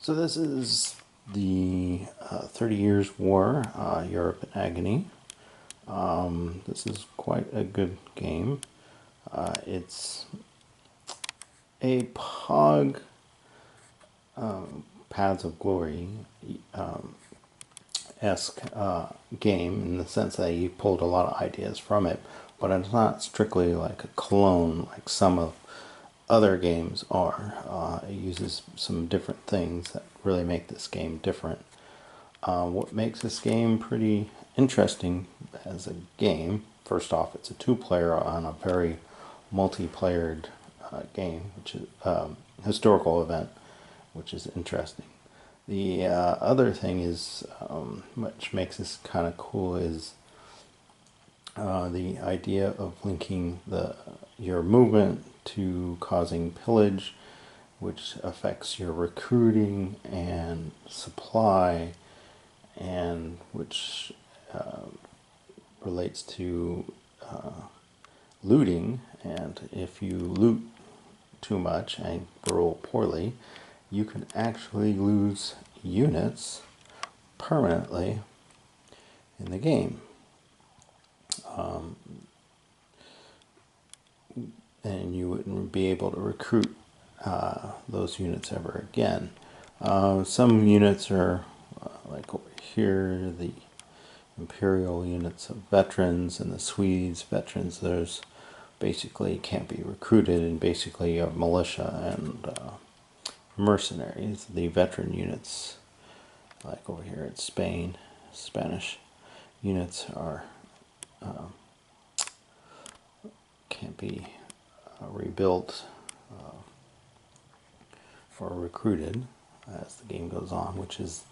So this is the 30 Years War, Europe in Agony. This is quite a good game. It's a POG Paths of Glory esque game in the sense that you pulled a lot of ideas from it, but it's not strictly like a clone like some of other games are. It uses some different things that really make this game different. What makes this game pretty interesting as a game, first off, it's a two-player on a very multiplayered game, which is historical event, which is interesting. The other thing is, which makes this kind of cool, is the idea of linking your movement to causing pillage, which affects your recruiting and supply, and which relates to looting. And if you loot too much and roll poorly, you can actually lose units permanently in the game. And you wouldn't be able to recruit those units ever again. Some units are like over here, the Imperial units of veterans and the Swedes veterans. There's basically can't be recruited, and basically you have militia and mercenaries. The veteran units, like over here in Spain, Spanish units are can't be rebuilt or recruited as the game goes on, which is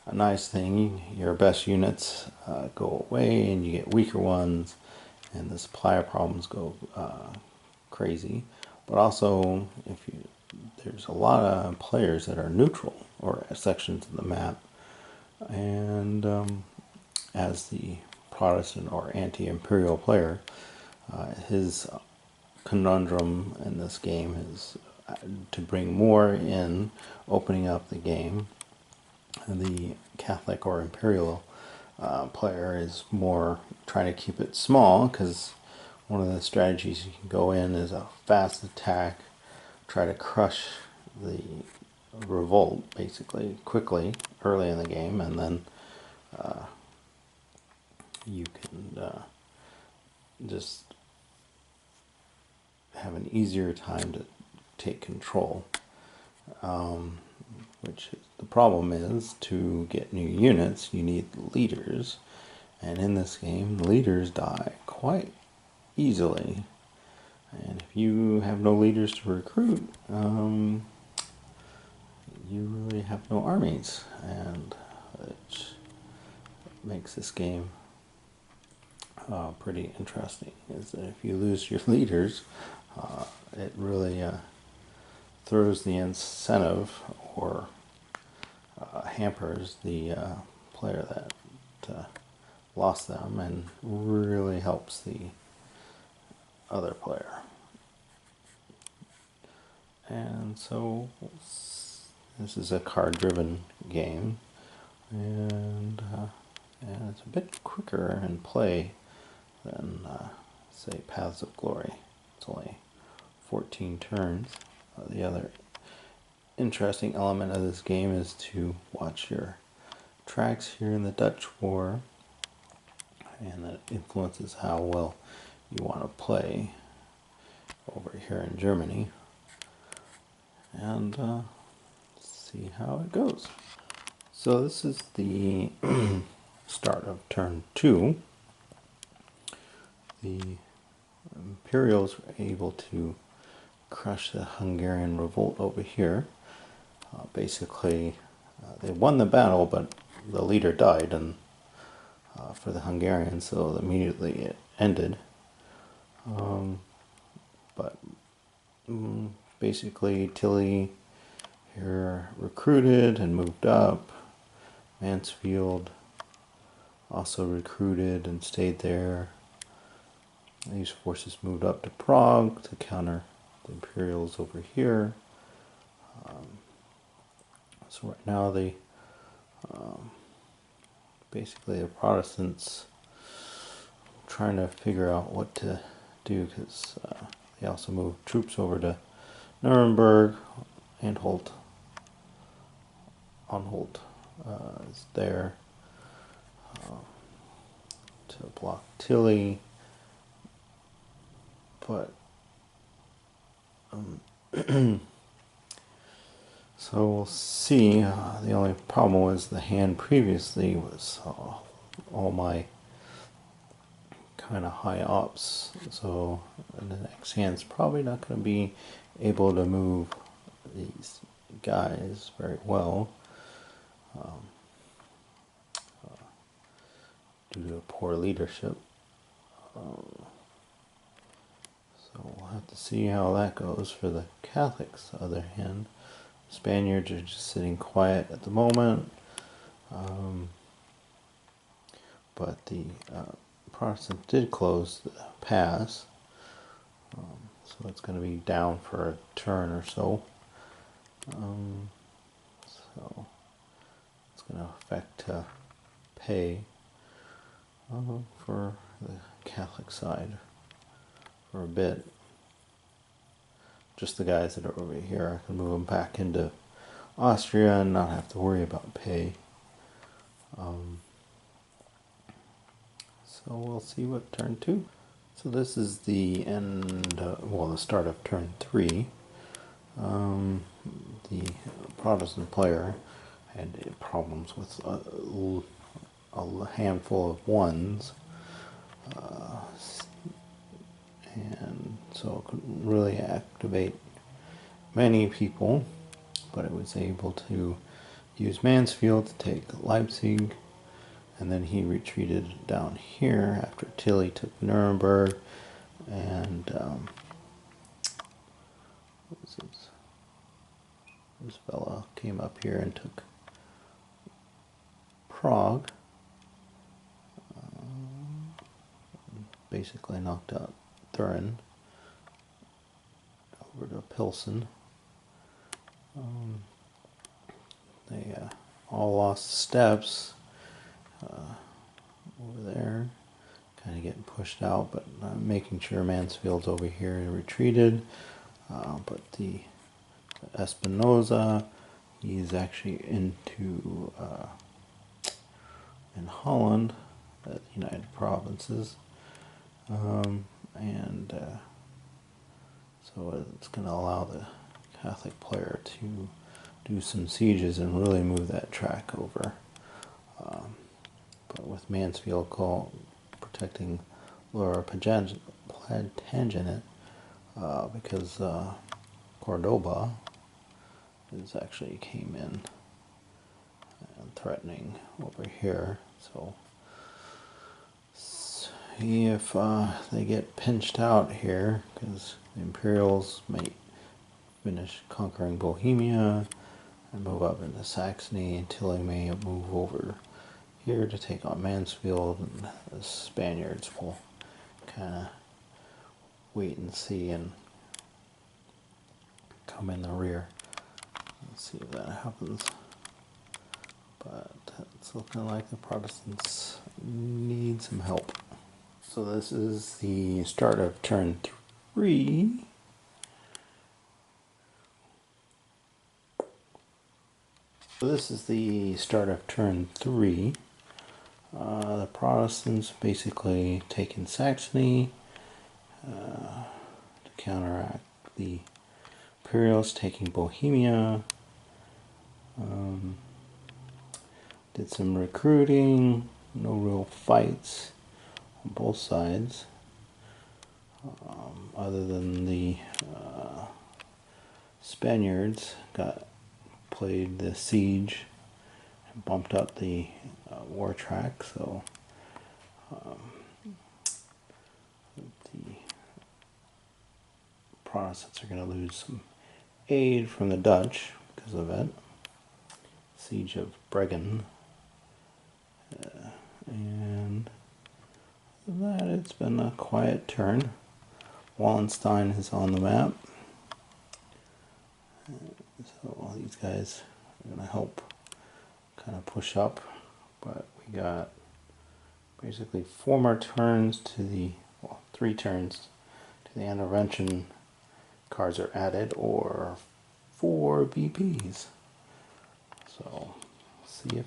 a nice thing. Your best units go away and you get weaker ones, and the supplier problems go crazy. But also, there's a lot of players that are neutral or sections of the map, and as the Protestant or anti-imperial player, his conundrum in this game is to bring more in, opening up the game. And the Catholic or imperial player is more trying to keep it small, because one of the strategies you can go in is a fast attack, try to crush the revolt basically quickly early in the game, and then you can just have an easier time to take control. Which the problem is, to get new units, you need leaders, and in this game, leaders die quite easily. And if you have no leaders to recruit, you really have no armies, and it makes this game pretty interesting. Is that if you lose your leaders, it really throws the incentive, or hampers the player that lost them, and really helps the other player. And so this is a card-driven game, and it's a bit quicker in play than say Paths of Glory. It's only 14 turns. The other interesting element of this game is to watch your tracks here in the Dutch War, and that influences how well you want to play over here in Germany. And see how it goes. So this is the start of turn 2. The Imperials were able to crush the Hungarian revolt over here. Basically, they won the battle, but the leader died, and for the Hungarians, so immediately it ended. But basically, Tilly here recruited and moved up. Mansfield also recruited and stayed there. These forces moved up to Prague to counter the Imperials over here. So right now basically the Protestants trying to figure out what to do, because they also moved troops over to Nuremberg. Anhalt is there to block Tilly, but so we'll see. The only problem was the hand previously was all my kind of high ops, so the next hand's probably not going to be able to move these guys very well due to poor leadership. So we'll have to see how that goes for the Catholics. On the other hand, Spaniards are just sitting quiet at the moment, but the Protestants did close the pass, so it's going to be down for a turn or so. So it's going to affect pay for the Catholic side for a bit. Just the guys that are over here, I can move them back into Austria and not have to worry about pay. So we'll see what turn 2. So this is the end, the start of turn 3. The Protestant player had problems with a handful of ones, and so it couldn't really activate many people, but it was able to use Mansfield to take Leipzig, and then he retreated down here after Tilly took Nuremberg, and this fella came up here and took Prague, basically knocked out Thurin over to Pilsen. They all lost steps over there, kind of getting pushed out, but making sure Mansfield's over here and retreated. But the Espinosa, he's actually into in Holland, the United Provinces, and so it's going to allow the Catholic player to do some sieges and really move that track over. But with Mansfield protecting Lower Plantagenet, because Cordoba actually came in and threatening over here. So see if they get pinched out here, because the Imperials might finish conquering Bohemia and move up into Saxony until they may move over here to take on Mansfield, and the Spaniards will kind of wait and see and come in the rear. Let's see if that happens. But it's looking like the Protestants need some help. So this is the start of turn 3. So this is the start of turn 3. The Protestants basically taking Saxony to counteract the Imperials taking Bohemia. Did some recruiting, no real fights on both sides, other than the Spaniards played the siege and bumped up the war track, so the Protestants are going to lose some aid from the Dutch because of it. Siege of Bregan. And that it's been a quiet turn. Wallenstein is on the map. So all these guys going to help kind of push up, but we got basically 4 more turns to the, well, 3 turns to the intervention. Cards are added, or 4 BPs. So see if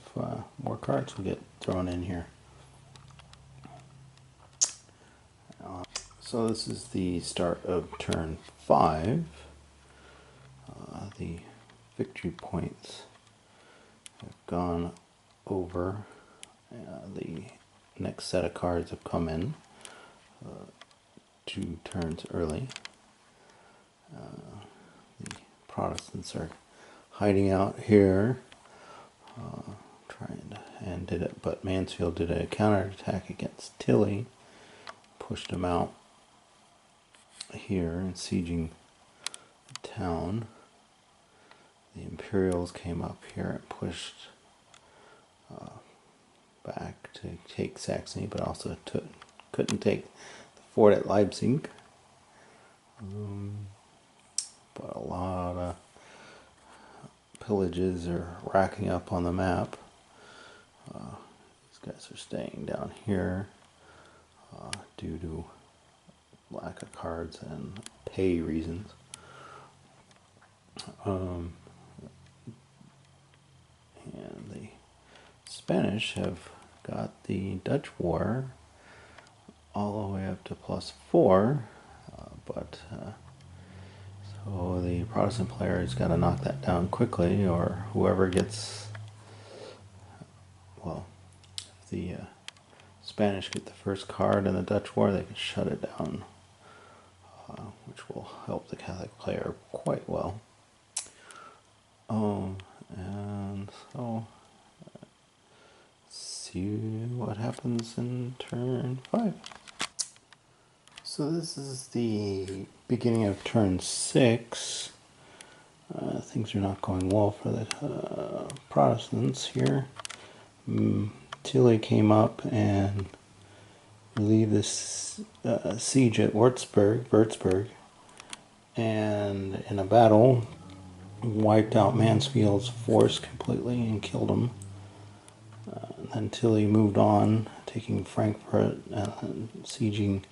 more cards will get thrown in here. So this is the start of turn 5. The victory points have gone over. The next set of cards have come in 2 turns early. The Protestants are hiding out here, but Mansfield did a counterattack against Tilly, pushed him out here and sieging the town. The Imperials came up here and pushed back to take Saxony, but also couldn't take the fort at Leipzig. But a lot of pillages are racking up on the map. These guys are staying down here due to lack of cards and pay reasons. And the Spanish have got the Dutch war all the way up to +4, but so the Protestant player has got to knock that down quickly, or whoever gets, well, if the Spanish get the first card in the Dutch war, they can shut it down, which will help the Catholic player quite well. And so see what happens in turn 5. So this is the beginning of turn 6. Things are not going well for the Protestants here. Tilly came up and relieved this siege at Würzburg, and in a battle wiped out Mansfield's force completely and killed him. Then Tilly moved on, taking Frankfurt and sieging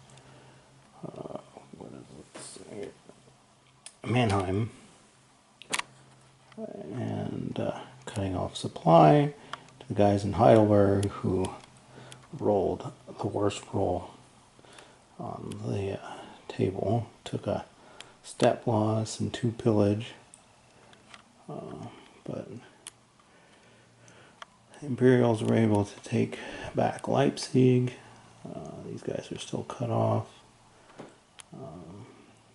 Mannheim, and cutting off supply to the guys in Heidelberg, who rolled the worst roll on the table. Took a step loss and 2 pillage, but Imperials were able to take back Leipzig. These guys are still cut off,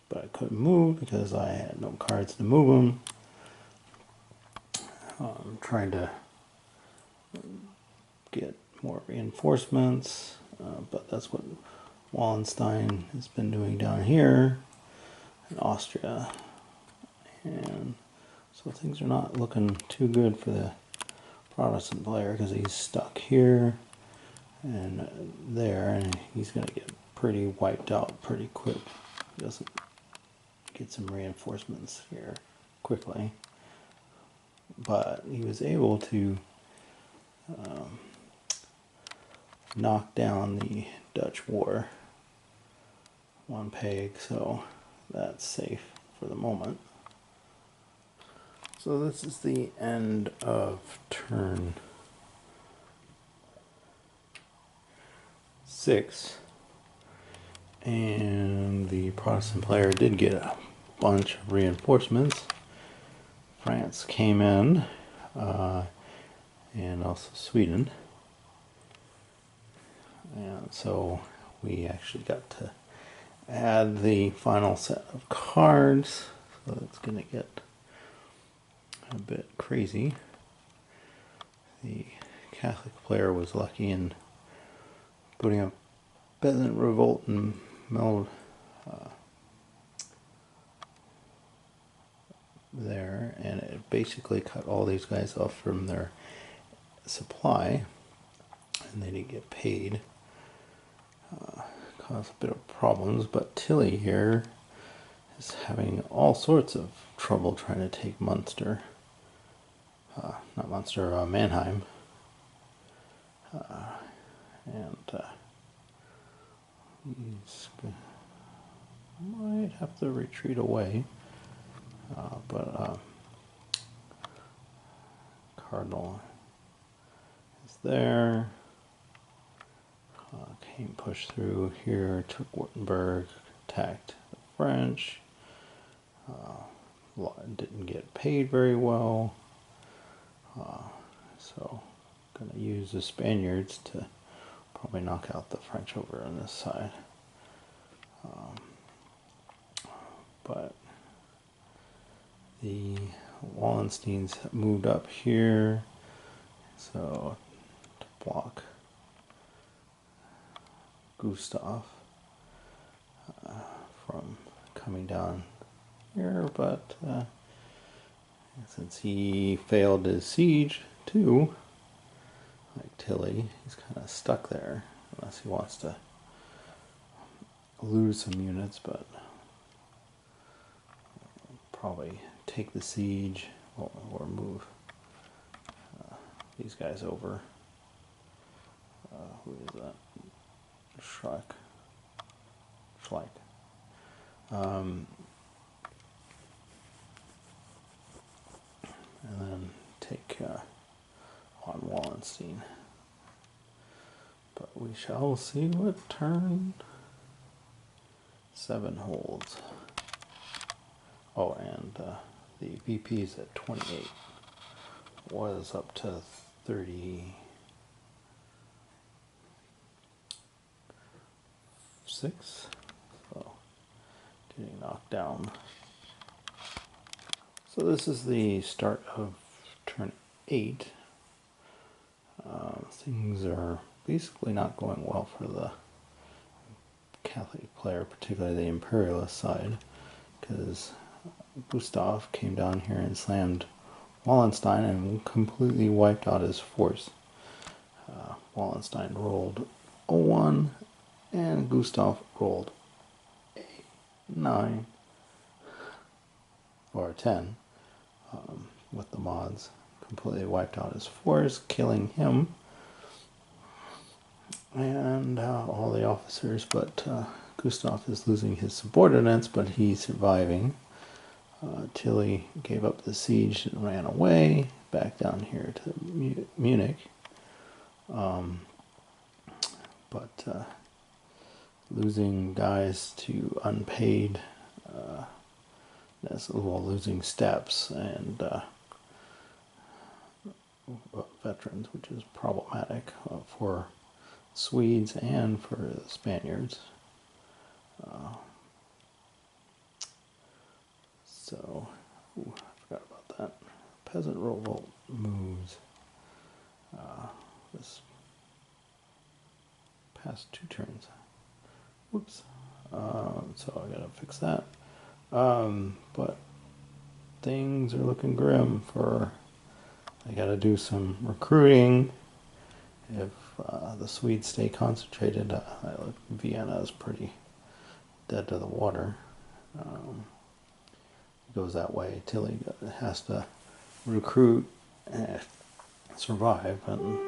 but I couldn't move because I had no cards to move them. I'm trying to get more reinforcements, but that's what Wallenstein has been doing down here in Austria, and so things are not looking too good for the Protestant player, because he's stuck here and there, and he's going to get pretty wiped out pretty quick. He doesn't get some reinforcements here quickly, but he was able to knock down the Dutch war 1 peg, so that's safe for the moment. So this is the end of turn 6, and the Protestant player did get a bunch of reinforcements. France came in, and also Sweden, and so we actually got to add the final set of cards, so it's going to get a bit crazy. The Catholic player was lucky in putting up Peasant Revolt and Meld there, and it basically cut all these guys off from their supply, and they didn't get paid. Caused a bit of problems, but Tilly here is having all sorts of trouble trying to take Munster. not Munster, Mannheim. And he's might have to retreat away, but Cardinal is there. Came pushed through here, took Wittenberg, attacked the French. Didn't get paid very well, so gonna use the Spaniards to probably knock out the French over on this side. But the Wallensteins moved up here, so to block Gustav from coming down here, but since he failed his siege too, like Tilly, he's kind of stuck there unless he wants to lose some units, but probably take the siege or move these guys over. Who is that? Schleich. And then take on Wallenstein. But we shall see what turn 7 holds. Oh, and the VP's at 28. Was up to 36. So getting knocked down. So this is the start of turn 8. Things are basically not going well for the Catholic player, particularly the Imperialist side, because Gustav came down here and slammed Wallenstein and completely wiped out his force. Wallenstein rolled a 1 and Gustav rolled a 9 or a 10 with the mods. Completely wiped out his force, killing him and all the officers, but Gustav is losing his subordinates, but he's surviving. Tilly gave up the siege and ran away back down here to Munich. But losing guys to unpaid, losing steps and veterans, which is problematic for Swedes and for the Spaniards. So, I forgot about that. Peasant revolt moves this past 2 turns. Whoops. So I gotta fix that. But things are looking grim for. I gotta do some recruiting. If the Swedes stay concentrated, Vienna is pretty dead to the water. Goes that way. Tilly has to recruit and survive, and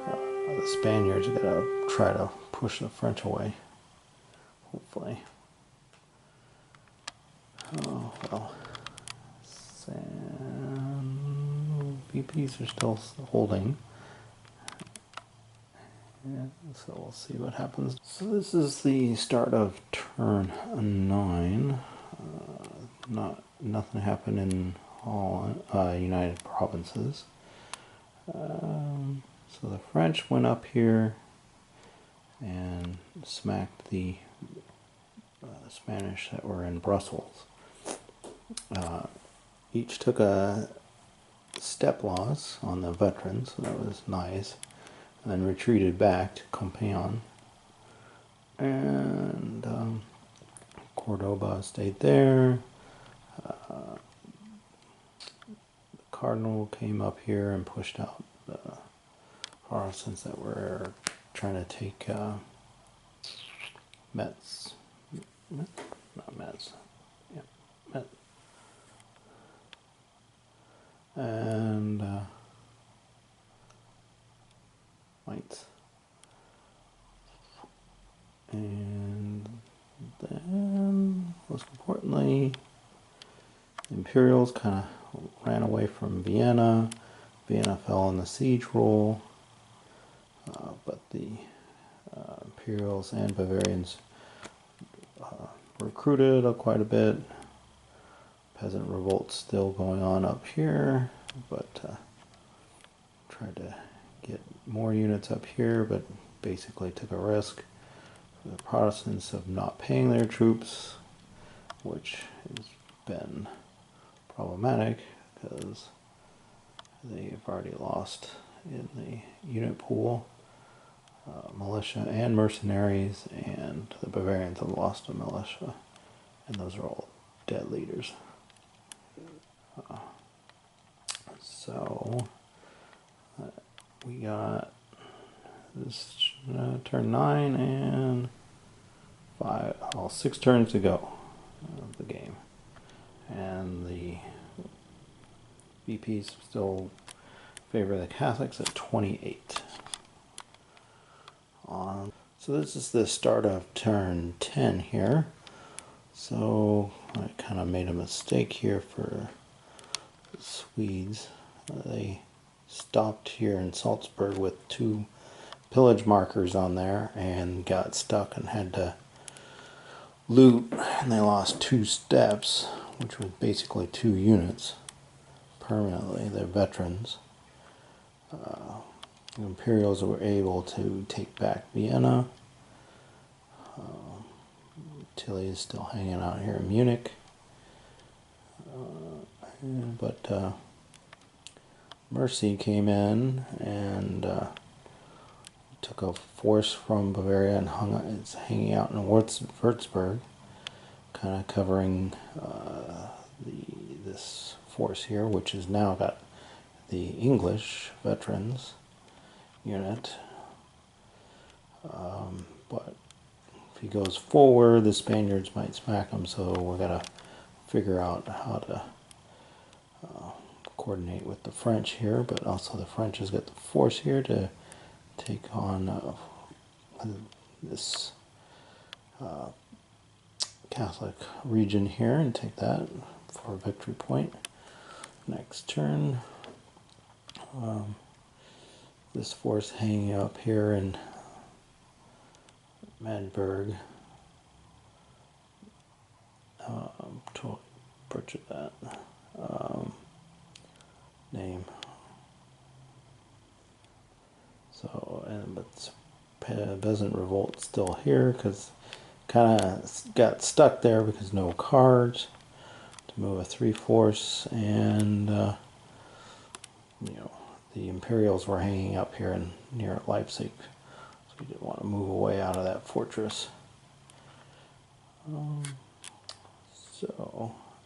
the Spaniards are gonna try to push the French away. Hopefully. Oh well. VPs are still holding. Yeah, so we'll see what happens. So this is the start of turn 9. Nothing happened in Holland, United Provinces. So the French went up here and smacked the Spanish that were in Brussels. Each took a step loss on the veterans, so that was nice. And then retreated back to Compiègne. And Cordoba stayed there. The Cardinal came up here and pushed out the Protestants that were trying to take Metz. Not Metz. Yeah, Metz. and whites. And then, most importantly, the Imperials kind of ran away from Vienna. Vienna fell in the siege role, but the Imperials and Bavarians recruited quite a bit. Peasant revolts still going on up here, but tried to get more units up here, but basically took a risk for the Protestants of not paying their troops, which has been problematic because they've already lost in the unit pool, militia and mercenaries, and the Bavarians have lost a militia, and those are all dead leaders. So we got this turn 9 and 5, 6 turns to go of the game, and the VPs still favor the Catholics at 28. So this is the start of turn 10 here. So I kind of made a mistake here for the Swedes. They stopped here in Salzburg with 2 pillage markers on there and got stuck and had to loot, and they lost 2 steps, which was basically 2 units permanently. They're veterans. The Imperials were able to take back Vienna. Tilly is still hanging out here in Munich. But Mercy came in and took a force from Bavaria and it's hanging out in Würzburg, kind of covering this force here, which has now got the English veterans unit. But if he goes forward, the Spaniards might smack him, so we're gonna figure out how to coordinate with the French here, but also the French has got the force here to take on this Catholic region here and take that for a victory point. Next turn, this force hanging up here in Magdeburg. Totally butchered that name. So, but peasant revolt still here because kind of got stuck there because no cards to move a 3 force, and you know, the Imperials were hanging up here near Leipzig, so we didn't want to move away out of that fortress.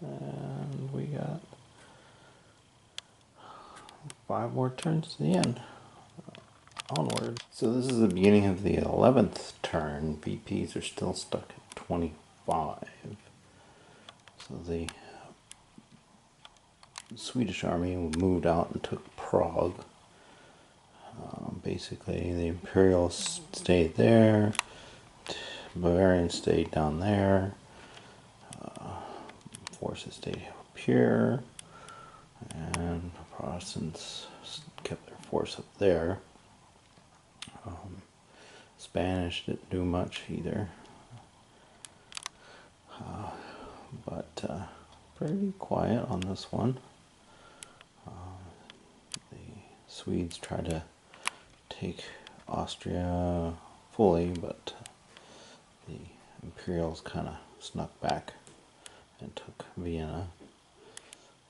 And we got 5 more turns to the end. Onward. So this is the beginning of the 11th turn. VPs are still stuck at 25. So the Swedish army moved out and took Prague. Basically, the Imperials stayed there. Bavarians stayed down there. Forces stayed up here. And the Protestants kept their force up there. Spanish didn't do much either, but pretty quiet on this one. The Swedes tried to take Austria fully, but the Imperials kind of snuck back and took Vienna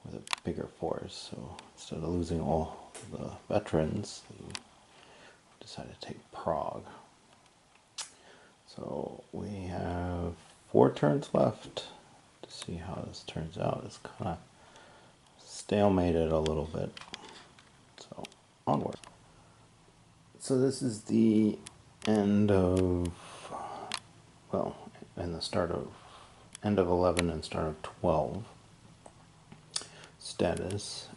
with a bigger force. So instead of losing all the veterans, they decided to take Prague. So we have 4 turns left to see how this turns out. It's kind of stalemated a little bit. So onward. So this is the end of, well, and the start of, end of 11 and start of 12 status.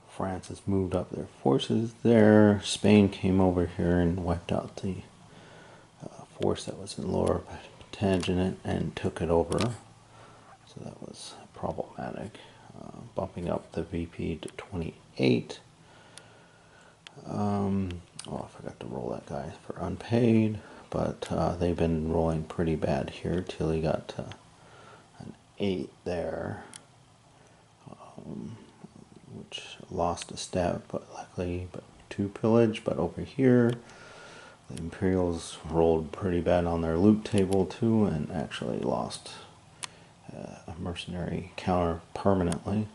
France has moved up their forces there. Spain came over here and wiped out the force that was in Lower Plantagenet and took it over. So that was problematic. Bumping up the VP to 28. Oh, I forgot to roll that guy for unpaid, but they've been rolling pretty bad here till he got an 8 there, which lost a step, but luckily, but 2 pillage. But over here, the Imperials rolled pretty bad on their loot table too, and actually lost a mercenary counter permanently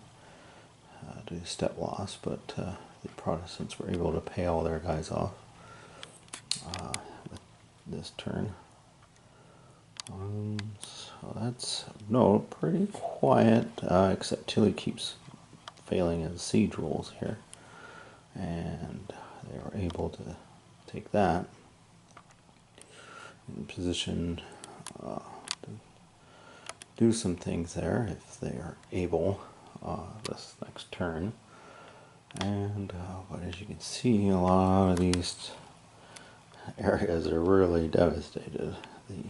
due to step loss, but the Protestants were able to pay all their guys off with this turn. So that's pretty quiet, except Tilly keeps failing his siege rolls here, and they were able to take that in position to do some things there if they are able this next turn. And but as you can see, a lot of these areas are really devastated. The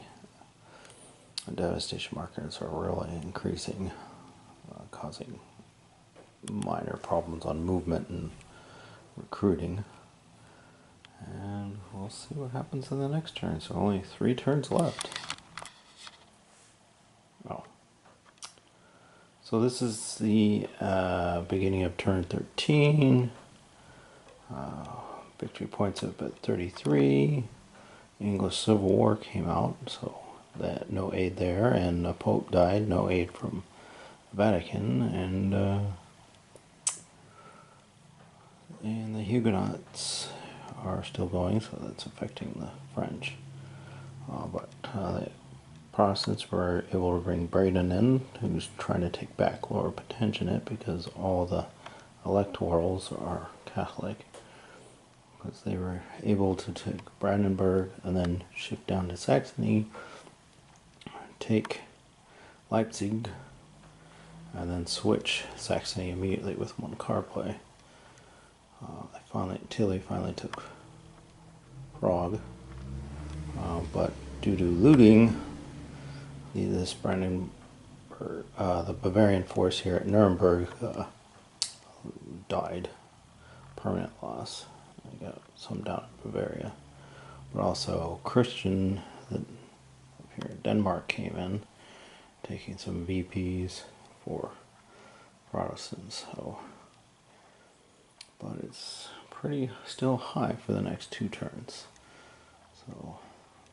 devastation markers are really increasing, causing minor problems on movement and recruiting. And we'll see what happens in the next turn. So only 3 turns left. Oh. So this is the beginning of turn 13. Victory points up at 33. English Civil War came out, so that no aid there, and the Pope died, no aid from the Vatican, and the Huguenots are still going, so that's affecting the French. But the Protestants were able to bring Braden in, who's trying to take back Lower Plantagenet because all the electorals are Catholic. Because they were able to take Brandenburg and then shift down to Saxony, take Leipzig, and then switch Saxony immediately with 1 card play. Tilly finally took Prague, but due to looting, this Brandenburg, the Bavarian force here at Nuremberg died, permanent loss. I got some down in Bavaria, but also Christian that up here in Denmark came in, taking some VPs for Protestants. So, but it's pretty still high for the next 2 turns. So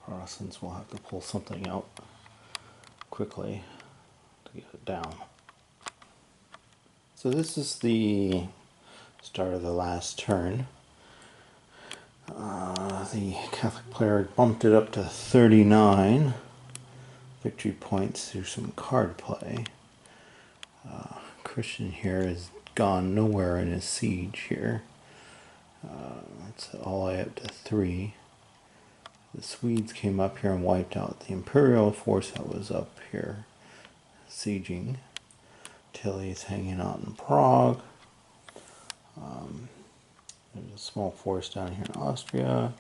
Protestants will have to pull something out quickly to get it down. So this is the start of the last turn. The Catholic player bumped it up to 39 victory points through some card play. Christian here has gone nowhere in his siege here. It's all the way up to 3. The Swedes came up here and wiped out the Imperial force that was up here sieging. Tilly's hanging out in Prague. There's a small force down here in Austria.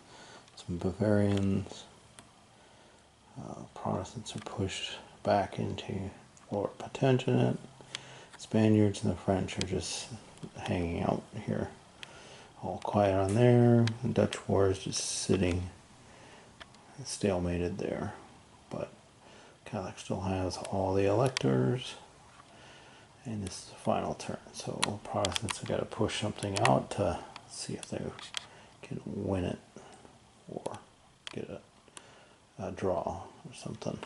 Some Bavarians. Protestants are pushed back into Lower Plantagenet. Spaniards and the French are just hanging out here. All quiet on there. The Dutch war is just sitting stalemated there. But Catholic still has all the electors. And this is the final turn. So Protestants have got to push something out to see if they can win it or get a draw or something.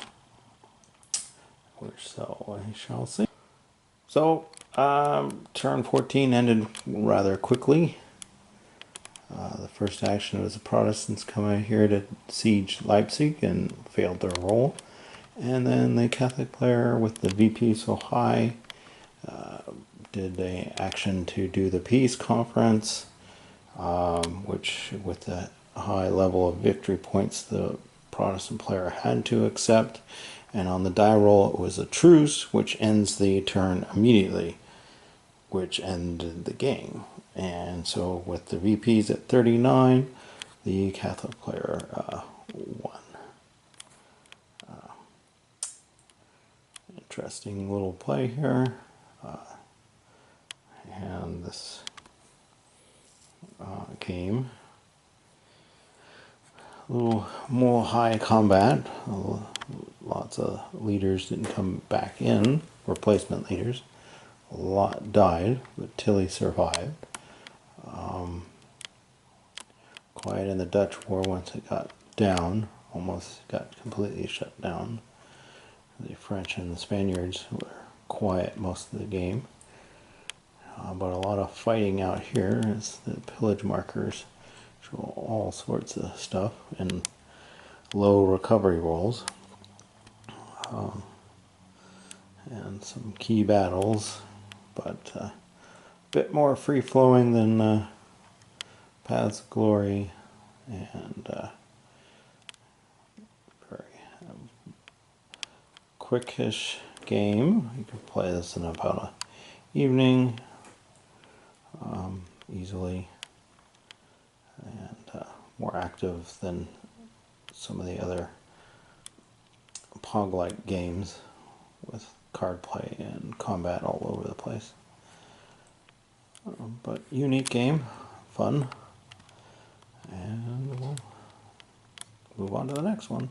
So we shall see. So turn 14 ended rather quickly. The first action was the Protestants coming here to siege Leipzig and failed their role. And then the Catholic player with the VP so high did the action to do the peace conference, which with the high level of victory points the Protestant player had to accept. And on the die roll it was a truce, which ends the turn immediately. which ended the game. And so with the VPs at 39, the Catholic player won. Interesting little play here. And this game, a little more high combat. Lots of leaders didn't come back in, replacement leaders. A lot died, but Tilly survived. Quiet in the Dutch War, once it got down, almost got completely shut down. The French and the Spaniards were quiet most of the game. But a lot of fighting out here as the pillage markers show all sorts of stuff and low recovery rolls. And some key battles, but a bit more free-flowing than Paths of Glory, and very quickish game. You can play this in about an evening easily, and more active than some of the other Pog-like games with card play and combat all over the place. But unique game, fun, and we'll move on to the next one.